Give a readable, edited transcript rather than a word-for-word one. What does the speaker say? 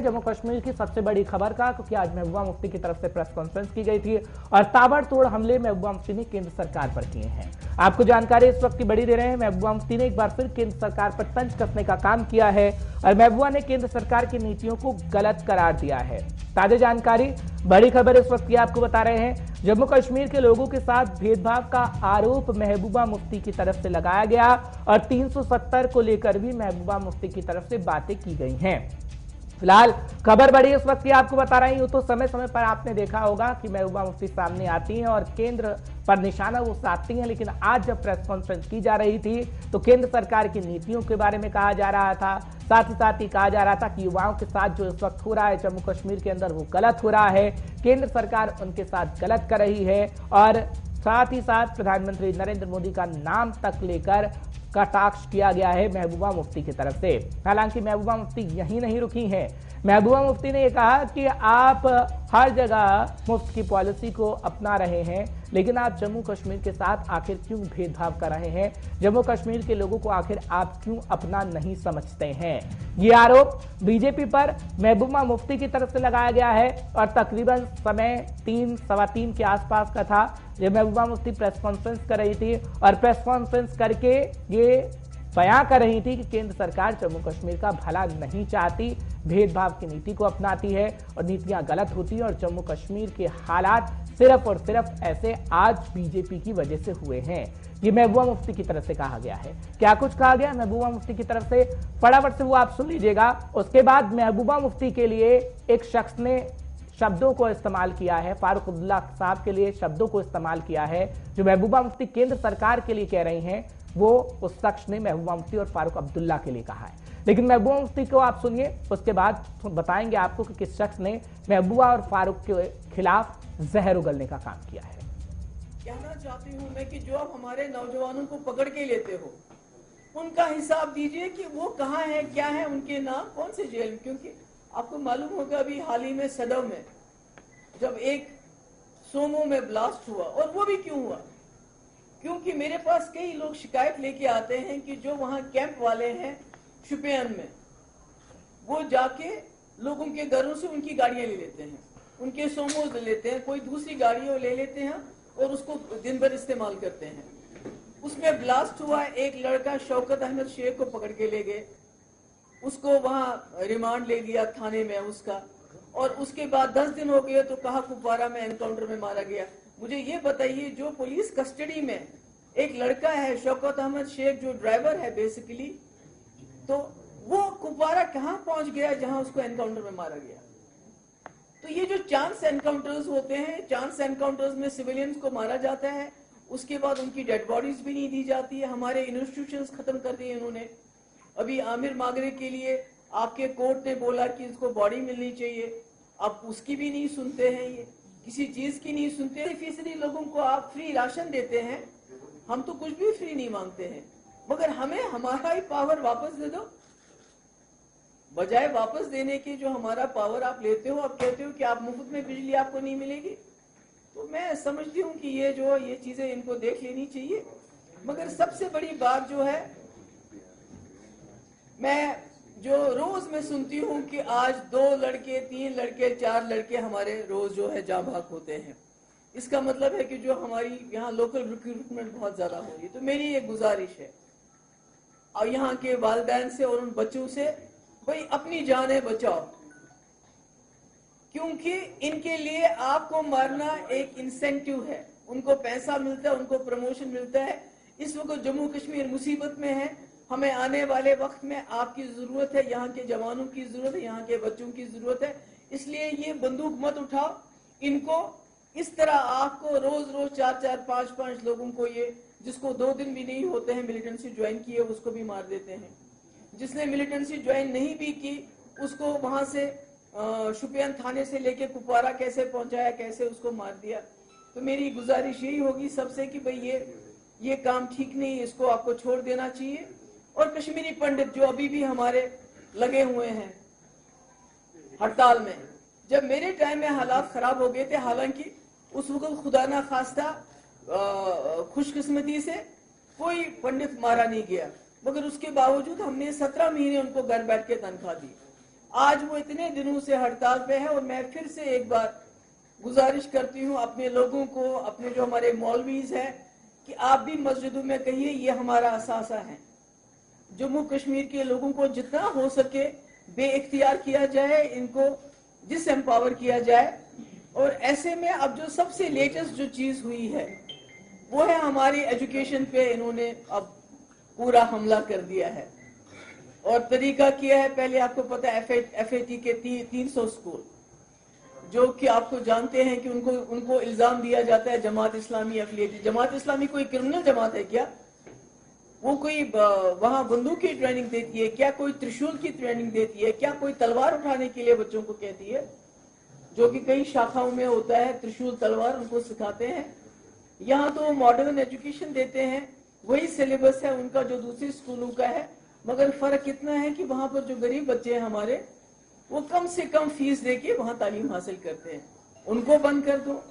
हैं जम्मू कश्मीर की सबसे बड़ी खबर का, क्योंकि आज महबूबा मुफ्ती की तरफ से प्रेस कॉन्फ्रेंस की गई थी और ताबड़तोड़ हमले महबूबा मुफ्ती ने केंद्र सरकार पर किए हैं। आपको जानकारी इस वक्त की बड़ी दे रहे हैं। महबूबा मुफ्ती ने एक बार फिर केंद्र सरकार पर तंज कसने का काम किया है और महबूबा ने केंद्र सरकार की नीतियों को गलत करार दिया है। ताजा जानकारी, बड़ी खबर इस वक्त की आपको बता रहे हैं। जम्मू कश्मीर के लोगों के साथ भेदभाव का आरोप महबूबा मुफ्ती की तरफ से लगाया गया और 370 को लेकर भी महबूबा मुफ्ती की तरफ से बातें की गई हैं। फिलहाल खबर बड़ी इस वक्त की आपको बता रही हूं, तो समय समय पर आपने देखा होगा कि महबूबा मुफ्ती सामने आती हैं और केंद्र पर निशाना वो साधती हैं, लेकिन आज जब प्रेस कॉन्फ्रेंस की जा रही थी तो केंद्र सरकार की नीतियों के बारे में कहा जा रहा था। साथ ही कहा जा रहा था कि युवाओं के साथ जो इस वक्त हो रहा है जम्मू कश्मीर के अंदर वो गलत हो रहा है, केंद्र सरकार उनके साथ गलत कर रही है और साथ ही साथ प्रधानमंत्री नरेंद्र मोदी का नाम तक लेकर कटाक्ष किया गया है महबूबा मुफ्ती की तरफ से। हालांकि महबूबा मुफ्ती यहीं नहीं रुकी हैं। महबूबा मुफ्ती ने यह कहा कि आप हर जगह मुफ्त की पॉलिसी को अपना रहे हैं, लेकिन आप जम्मू कश्मीर के साथ आखिर क्यों भेदभाव कर रहे हैं, जम्मू कश्मीर के लोगों को आखिर आप क्यों अपना नहीं समझते हैं। ये आरोप बीजेपी पर महबूबा मुफ्ती की तरफ से लगाया गया है और तकरीबन समय 3-3:15 के आसपास का था जब महबूबा मुफ्ती प्रेस कॉन्फ्रेंस कर रही थी और प्रेस कॉन्फ्रेंस करके ये बयां कर रही थी कि केंद्र सरकार जम्मू कश्मीर का भला नहीं चाहती, भेदभाव की नीति को अपनाती है और नीतियां गलत होती हैं और जम्मू कश्मीर के हालात सिर्फ और सिर्फ ऐसे आज बीजेपी की वजह से हुए हैं। ये महबूबा मुफ्ती की तरफ से कहा गया है। क्या कुछ कहा गया महबूबा मुफ्ती की तरफ से, फटाफट से वो आप सुन लीजिएगा। उसके बाद महबूबा मुफ्ती के लिए एक शख्स ने शब्दों को इस्तेमाल किया है, फारूक अब्दुल्ला साहब के लिए शब्दों को इस्तेमाल किया है जो महबूबा मुफ्ती केंद्र सरकार के लिए कह रही हैं, वो उस शख्स ने महबूबा मुफ्ती और फारूक अब्दुल्ला के लिए कहा है। लेकिन महबूबा मुफ्ती को आप सुनिए, उसके बाद बताएंगे आपको कि किस शख्स ने महबूबा और फारूक के खिलाफ जहर उगलने का काम किया है। कहना चाहती हूं मैं कि जो आप हमारे नौजवानों को पकड़ के लेते हो, उनका हिसाब दीजिए कि वो कहाँ है, क्या है, उनके नाम, कौन से जेल में। क्योंकि आपको मालूम होगा अभी हाल ही में सदर में जब एक सोमो में ब्लास्ट हुआ, और वो भी क्यों हुआ, क्योंकि मेरे पास कई लोग शिकायत लेके आते हैं कि जो वहां कैंप वाले हैं शुपियन में, वो जाके लोगों के घरों से उनकी गाड़ियां ले लेते हैं, उनके सोमोज ले लेते हैं, कोई दूसरी गाड़ियां ले लेते हैं और उसको दिन भर इस्तेमाल करते हैं। उसमें ब्लास्ट हुआ, एक लड़का शौकत अहमद शेख को पकड़ के ले गए, उसको वहां रिमांड ले लिया थाने में उसका, और उसके बाद 10 दिन हो गए तो कहा कुपवारा में एनकाउंटर में मारा गया। मुझे ये बताइए, जो पुलिस कस्टडी में एक लड़का है शौकत अहमद शेख जो ड्राइवर है बेसिकली, तो वो कुपवारा कहां पहुंच गया जहां उसको एनकाउंटर में मारा गया। तो ये जो चांस एनकाउंटर्स होते हैं, चांस एनकाउंटर्स में सिविलियंस को मारा जाता है, उसके बाद उनकी डेड बॉडीज भी नहीं दी जाती है। हमारे इंस्टीट्यूशंस खत्म कर दिए इन्होंने। अभी आमिर मागरे के लिए आपके कोर्ट ने बोला कि इसको बॉडी मिलनी चाहिए, आप उसकी भी नहीं सुनते हैं, ये किसी चीज की नहीं सुनते। 50% लोगों को आप फ्री राशन देते हैं, हम तो कुछ भी फ्री नहीं मांगते हैं, मगर हमें हमारा ही पावर वापस दे दो। बजाय वापस देने के जो हमारा पावर आप लेते हो, आप कहते हो कि आप मुफ्त में बिजली आपको नहीं मिलेगी। तो मैं समझती हूँ कि ये चीजें इनको देख लेनी चाहिए। मगर सबसे बड़ी बात जो है, मैं जो रोज मैं सुनती हूँ कि आज 2 लड़के, 3 लड़के, 4 लड़के हमारे रोज जो है जाँ भाग होते हैं, इसका मतलब है कि जो हमारी यहाँ लोकल रिक्रूटमेंट बहुत ज्यादा हो रही है। तो मेरी एक गुजारिश है और यहाँ के वालिदैन से और उन बच्चों से, भाई अपनी जानें बचाओ, क्योंकि इनके लिए आपको मारना एक इंसेंटिव है, उनको पैसा मिलता है, उनको प्रमोशन मिलता है। इस वक्त जम्मू कश्मीर मुसीबत में है, हमें आने वाले वक्त में आपकी जरूरत है, यहाँ के जवानों की जरूरत है, यहाँ के बच्चों की जरूरत है। इसलिए ये बंदूक मत उठाओ, इनको इस तरह आपको रोज रोज 4-4, 5-5 लोगों को, ये जिसको 2 दिन भी नहीं होते हैं मिलिटेंसी ज्वाइन किए, उसको भी मार देते हैं। जिसने मिलिटेंसी ज्वाइन नहीं भी की, उसको वहां से शुपियन थाने से लेके कुपवारा कैसे पहुंचाया, कैसे उसको मार दिया। तो मेरी गुजारिश यही होगी सबसे कि भाई ये काम ठीक नहीं, इसको आपको छोड़ देना चाहिए। और कश्मीरी पंडित जो अभी भी हमारे लगे हुए हैं हड़ताल में, जब मेरे टाइम में हालात खराब हो गए थे, हालांकि उस वक्त खुदा ना खास्ता खुशकिस्मती से कोई पंडित मारा नहीं गया, मगर उसके बावजूद हमने 17 महीने उनको घर बैठ के तनख्वाह दी। आज वो इतने दिनों से हड़ताल पे है। और मैं फिर से एक बार गुजारिश करती हूँ अपने लोगों को, अपने जो हमारे मौलवीज हैं, कि आप भी मस्जिदों में कहिए ये हमारा असासा है। जम्मू कश्मीर के लोगों को जितना हो सके बेइख्तियार किया जाए, इनको डिसएम्पावर किया जाए। और ऐसे में अब जो सबसे लेटेस्ट जो चीज हुई है वो है हमारी एजुकेशन पे इन्होंने अब पूरा हमला कर दिया है। और तरीका किया है, पहले आपको पता है FAT के 300 स्कूल, जो कि आपको जानते हैं कि उनको इल्जाम दिया जाता है जमात इस्लामी एफिलिएटेड। जमात इस्लामी कोई क्रिमिनल जमात है क्या? वो कोई वहां बंदूक की ट्रेनिंग देती है क्या? कोई त्रिशूल की ट्रेनिंग देती है क्या? कोई तलवार उठाने के लिए बच्चों को कहती है, जो कि कई शाखाओं में होता है, त्रिशूल तलवार उनको सिखाते हैं। यहाँ तो मॉडर्न एजुकेशन देते हैं, वही सिलेबस है उनका जो दूसरे स्कूलों का है, मगर फर्क इतना है कि वहां पर जो गरीब बच्चे हैं हमारे, वो कम से कम फीस देके वहां तालीम हासिल करते हैं। उनको बंद कर दो।